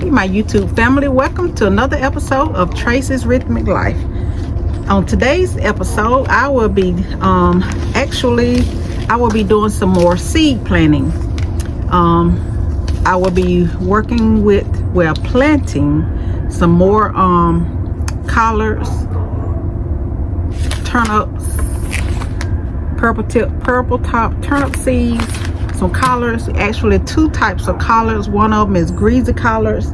Hey, my YouTube family, welcome to another episode of Tracy's Rhythmic Life. On today's episode, I will be doing some more seed planting. I will be working with, planting some more collards, turnips, purple top turnip seeds, some collards, actually two types of collards. One of them is greasy collards,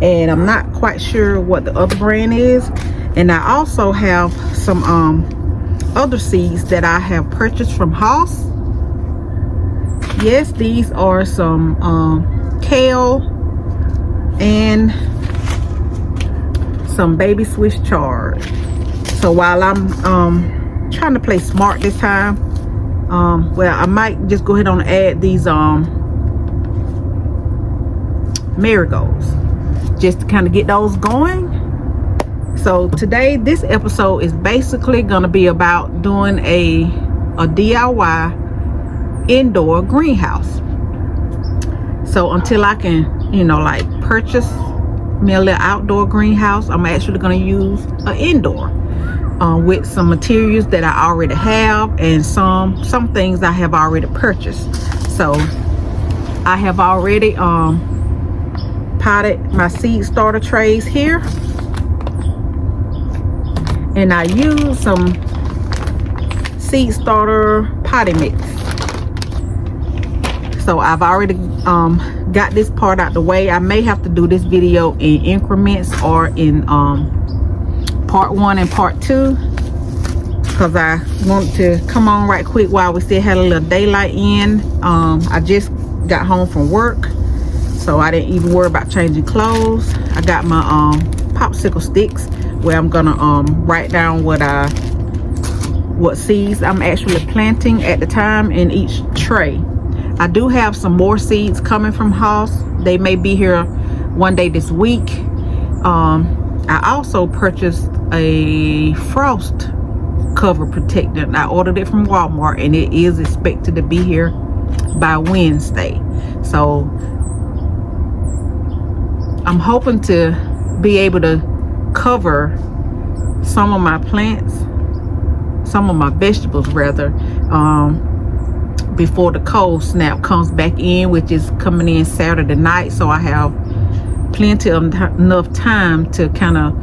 and I'm not quite sure what the other brand is. And I also have some other seeds that I have purchased from Hoss. Yes, these are some kale and some baby Swiss chard. So while I'm trying to play smart this time, I might just go ahead and add these marigolds just to kind of get those going. So today, this episode is basically going to be about doing a DIY indoor greenhouse. So until I can, purchase me a little outdoor greenhouse, I'm actually going to use an indoor. With some materials that I already have and some things I have already purchased. So I have already potted my seed starter trays here, and I use some seed starter potting mix. So I've already got this part out the way. I may have to do this video in increments or in part 1 and part 2, because I want to come on right quick while we still had a little daylight in. I just got home from work, so I didn't even worry about changing clothes. I got my popsicle sticks where I'm gonna write down what seeds I'm actually planting at the time in each tray. I do have some more seeds coming from Hoss. They may be here one day this week. I also purchased a frost cover protector. I ordered it from Walmart, and it is expected to be here by Wednesday. So I'm hoping to be able to cover some of my plants, some of my vegetables rather, before the cold snap comes back in, which is coming in Saturday night. So I have plenty of enough time to kind of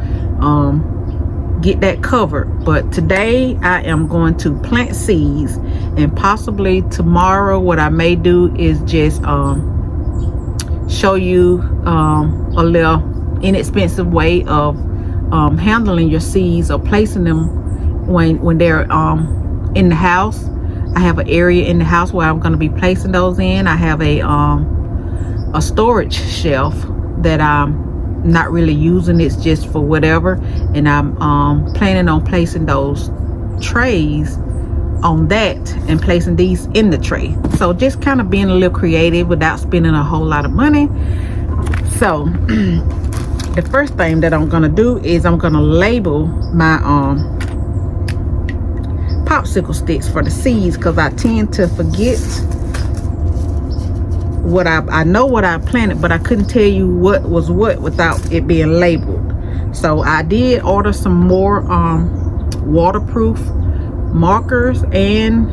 get that covered. But today I am going to plant seeds, and possibly tomorrow what I may do is just show you a little inexpensive way of handling your seeds or placing them when they're in the house. I have an area in the house where I'm going to be placing those in. I have a storage shelf that I'm not really using. It's just for whatever, and I'm planning on placing those trays on that and placing these in the tray. So just kind of being a little creative without spending a whole lot of money. So the first thing that I'm gonna do is I'm gonna label my popsicle sticks for the seeds, because I tend to forget what I know what I planted, but I couldn't tell you what was what without it being labeled. So I did order some more waterproof markers and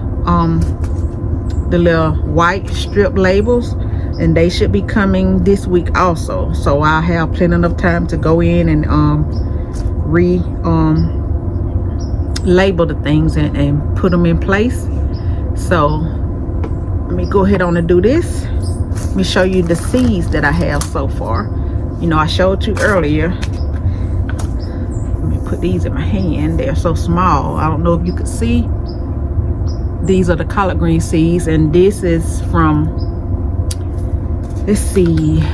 the little white strip labels, and they should be coming this week also. So I have plenty enough time to go in and label the things and put them in place. So let me go ahead on and do this. Let me show you the seeds that I have so far. I showed you earlier. Let me put these in my hand. They're so small. I don't know if you could see. These are the collard green seeds, and this is from, let's see,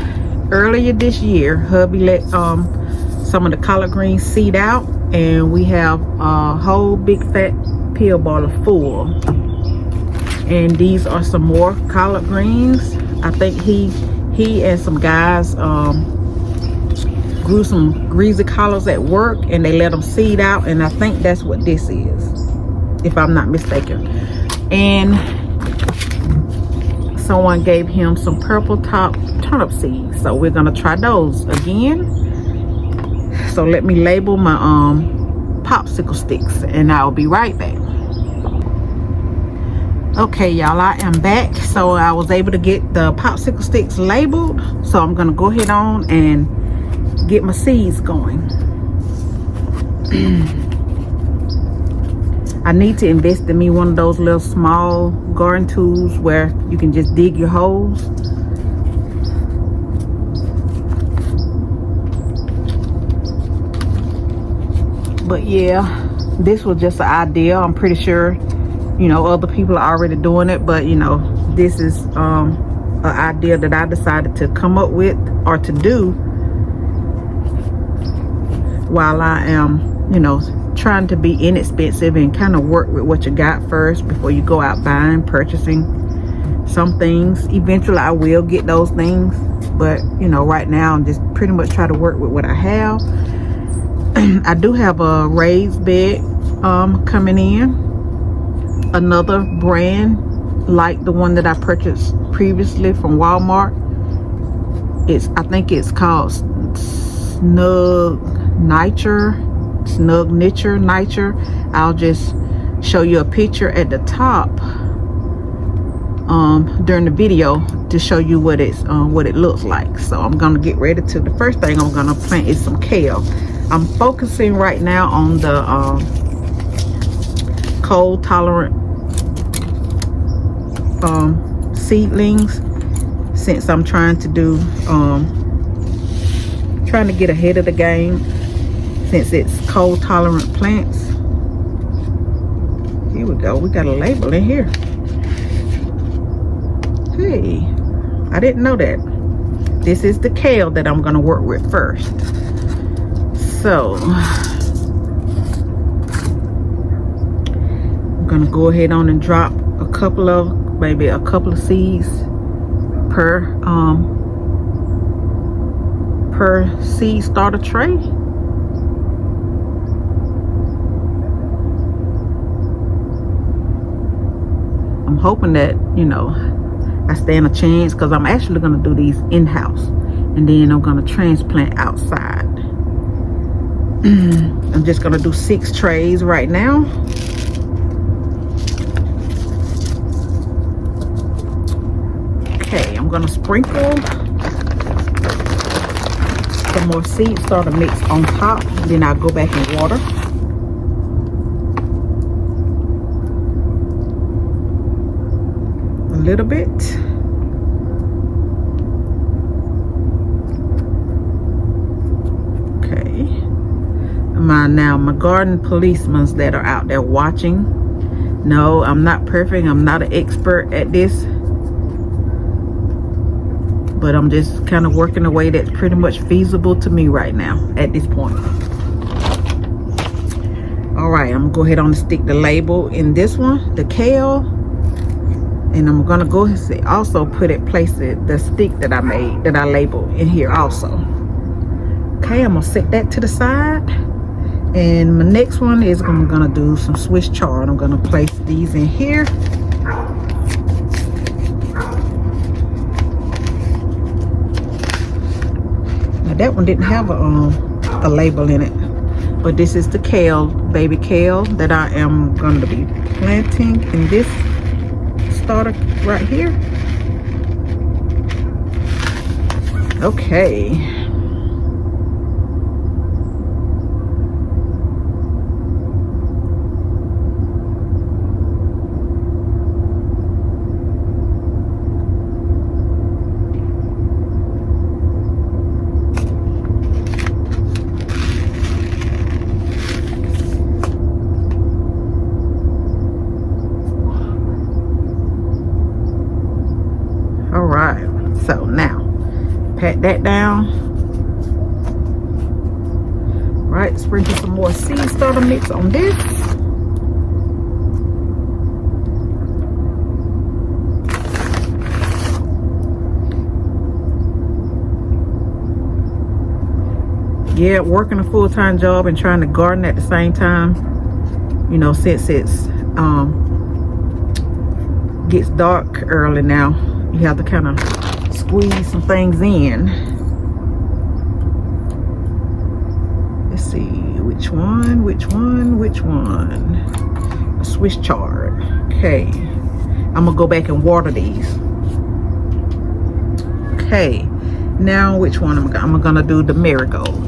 earlier this year hubby let some of the collard green seed out, and we have a whole big fat pill bottle full. And these are some more collard greens. I think he and some guys grew some greasy collards at work, and they let them seed out, and I think that's what this is, if I'm not mistaken. And someone gave him some purple top turnip seeds, so we're gonna try those again. So let me label my popsicle sticks and I'll be right back. Okay, y'all, I am back. So I was able to get the popsicle sticks labeled, so I'm gonna go ahead on and get my seeds going. I need to invest in me one of those little small garden tools where you can just dig your holes. But yeah, this was just an idea. I'm pretty sure, you know, other people are already doing it, but you know, this is an idea that I decided to come up with or to do while I am, you know, trying to be inexpensive and kind of work with what you got first before you go out purchasing some things. Eventually I will get those things, but you know, right now I'm just pretty much try to work with what I have. I do have a raised bed coming in, another brand like the one that I purchased previously from Walmart. I think it's called Snug Nature. I'll just show you a picture at the top during the video to show you what it looks like. So I'm gonna get ready to, the first thing I'm gonna plant is some kale. I'm focusing right now on the cold tolerant seedlings, since I'm trying to do trying to get ahead of the game, since it's cold tolerant plants. Here we go, we got a label in here. Hey, I didn't know that. This is the kale that I'm going to work with first. So I'm going to go ahead on and drop maybe a couple of seeds per seed starter tray. I'm hoping that, you know, I stand a chance, because I'm actually going to do these in-house and then I'm going to transplant outside. I'm just going to do 6 trays right now. Okay, I'm going to sprinkle some more seed starter mix on top, then I'll go back and water. A little bit. Okay. My garden policemen that are out there watching. No, I'm not perfect. I'm not an expert at this, but I'm just kind of working a way that's pretty much feasible to me right now at this point. All right, I'm gonna go ahead and stick the label in this one, the kale, and I'm gonna go ahead and also place the stick that I made, that I labeled in here also. Okay, I'm gonna set that to the side, and my next one is I'm gonna do some Swiss chard. I'm gonna place these in here. That one didn't have a label in it, but this is the kale, baby kale, that I am going to be planting in this starter right here. Okay. All right, so now pat that down. Right, sprinkle some more seed starter mix on this. Yeah, working a full-time job and trying to garden at the same time, you know, since it's gets dark early now. You have to kind of squeeze some things in. Let's see, which one? A Swiss chard. Okay, I'm gonna go back and water these. Okay, now which one I'm gonna do? The marigold.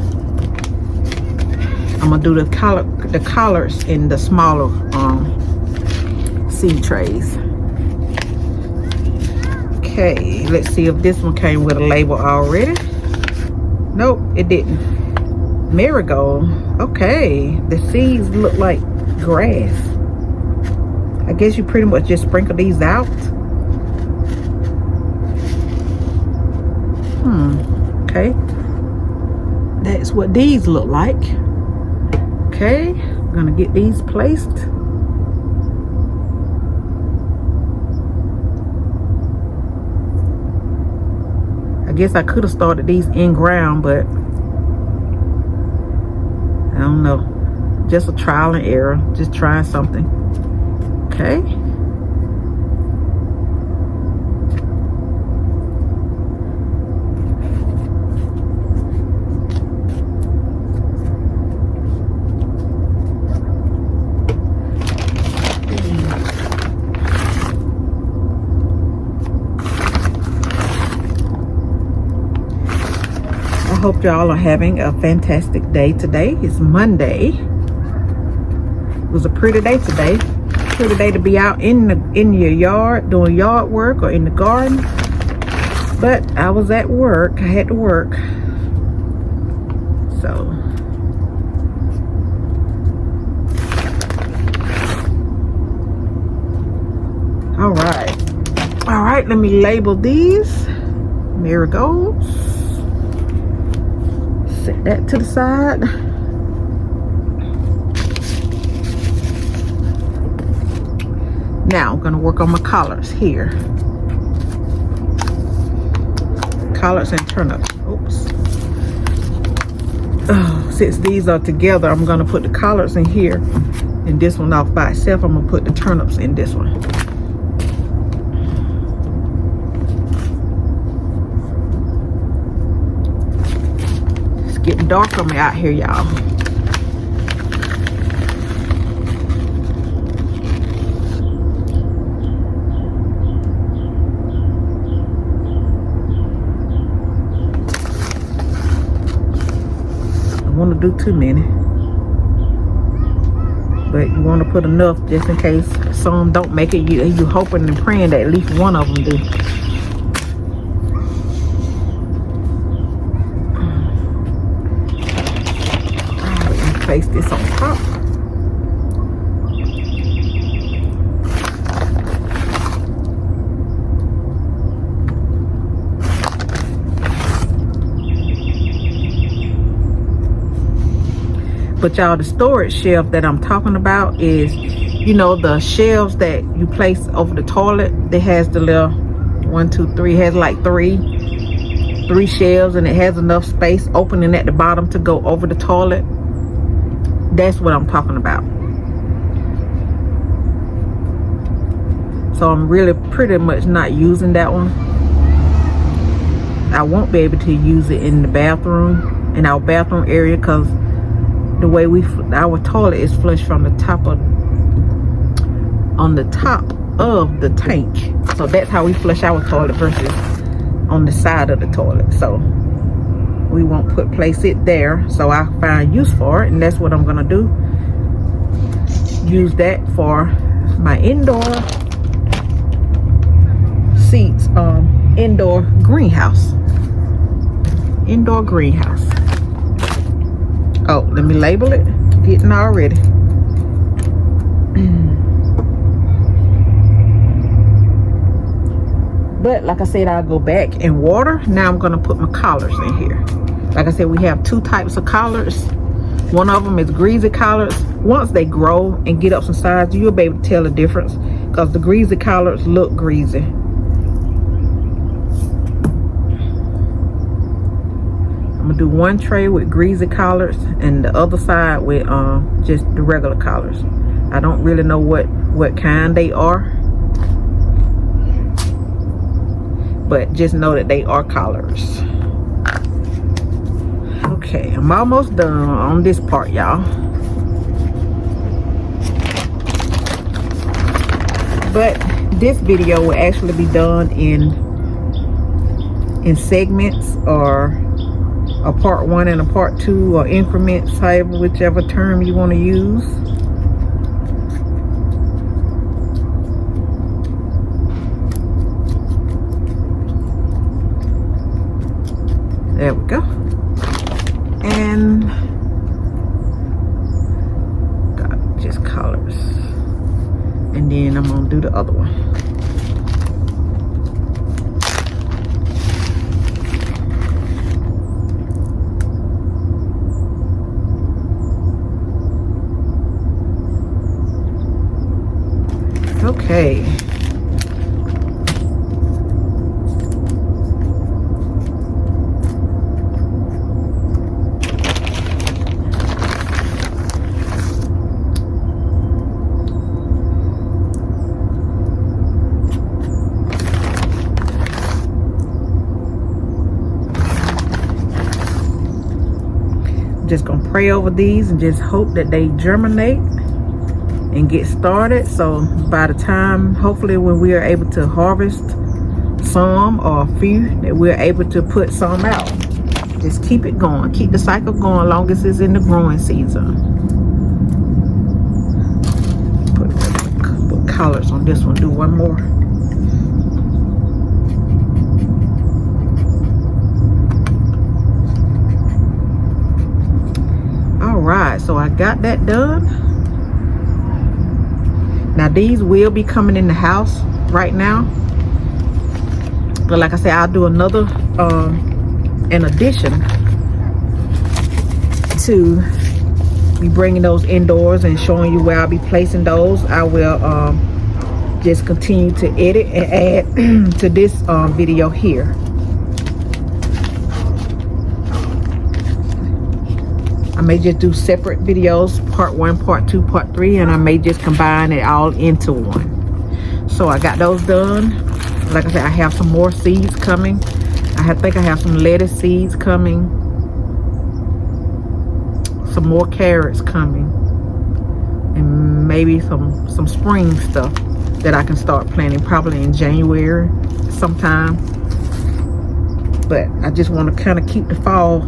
I'm gonna do the collards in the smaller seed trays. Okay, let's see if this one came with a label already. Nope, it didn't. Marigold. Okay, the seeds look like grass. I guess you pretty much just sprinkle these out. Okay, that's what these look like. Okay, I'm gonna get these placed. I guess I could have started these in ground, but I don't know. Just a trial and error, just trying something. Okay. I hope y'all are having a fantastic day today. It's Monday. It was a pretty day today. Pretty day to be out in your yard doing yard work or in the garden. But I was at work. I had to work. So all right, let me label these marigolds. Set that to the side. Now I'm gonna work on my collards here. Collards and turnips. Oops. Oh, since these are together, I'm gonna put the collards in here, and this one off by itself. I'm gonna put the turnips in this one. It's getting dark on me out here, y'all. Want to do too many, but you want to put enough just in case some don't make it. You hoping and praying that at least one of them do. Alright, let me place this on top. But y'all, the storage shelf that I'm talking about is, you know, the shelves that you place over the toilet. That has the little 1, 2, 3, has like three shelves, and it has enough space opening at the bottom to go over the toilet. That's what I'm talking about. So I'm really pretty much not using that one. I won't be able to use it in the bathroom, in our bathroom area, because the way our toilet is flushed from the top of, on the top of the tank. So that's how we flush our toilet versus on the side of the toilet. So we won't place it there. So I find use for it, and that's what I'm gonna do. Use that for my indoor seeds, indoor greenhouse. Indoor greenhouse. Oh, let me label it. Getting all ready. But like I said, I'll go back and water. Now I'm gonna put my collards in here. Like I said, we have two types of collards. One of them is greasy collards. Once they grow and get up some size, you'll be able to tell the difference, because the greasy collards look greasy. I'm gonna do one tray with greasy collards and the other side with just the regular collards. I don't really know what kind they are. but just know that they are collards. Okay, I'm almost done on this part, y'all. But this video will actually be done in segments, or a part 1 and a part 2, or increments, however, whichever term you want to use. There we go. And got just colors. And then I'm gonna do the other one. Okay. Just gonna pray over these and just hope that they germinate and get started, so by the time, hopefully, when we are able to harvest some or a few, that we're able to put some out. Just keep it going, keep the cycle going long as it's in the growing season. Put colors on this one, do one more. Alright, so I got that done. Now these will be coming in the house right now, but like I said, I'll do another in addition to be bringing those indoors and showing you where I'll be placing those. I will just continue to edit and add to this video here. I may just do separate videos, part 1, part 2, part 3, and I may just combine it all into one. So I got those done. Like I said, I have some more seeds coming. I think I have some lettuce seeds coming, some more carrots coming, and maybe some spring stuff that I can start planting probably in January sometime. But I just want to kind of keep the fall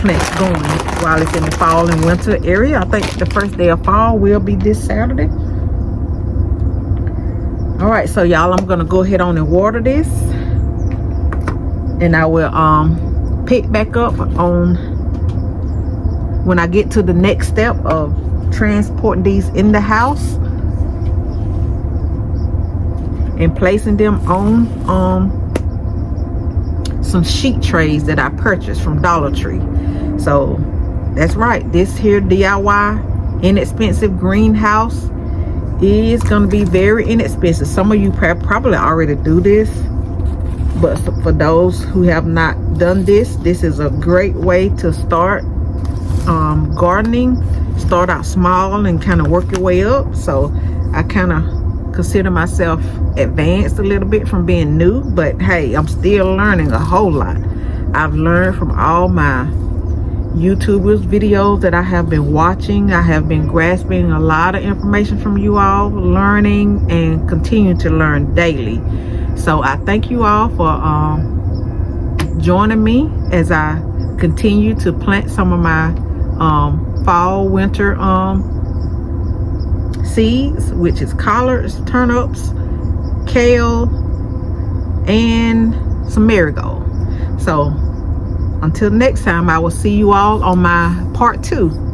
plants going while it's in the fall and winter area. I think the first day of fall will be this Saturday. All right, so y'all, I'm gonna go ahead on and water this, and I will pick back up on when I get to the next step of transporting these in the house and placing them on some sheet trays that I purchased from Dollar Tree. So that's right, this here DIY inexpensive greenhouse is gonna be very inexpensive. Some of you probably already do this, but for those who have not done this, this is a great way to start gardening. Start out small and kind of work your way up. So I kind of consider myself advanced a little bit from being new, but hey, I'm still learning a whole lot. I've learned from all my YouTubers videos that I have been watching. I have been grasping a lot of information from you all, learning and continue to learn daily. So I thank you all for joining me as I continue to plant some of my fall winter seeds, which is collards, turnips, kale, and some marigold. So until next time, I will see you all on my part 2.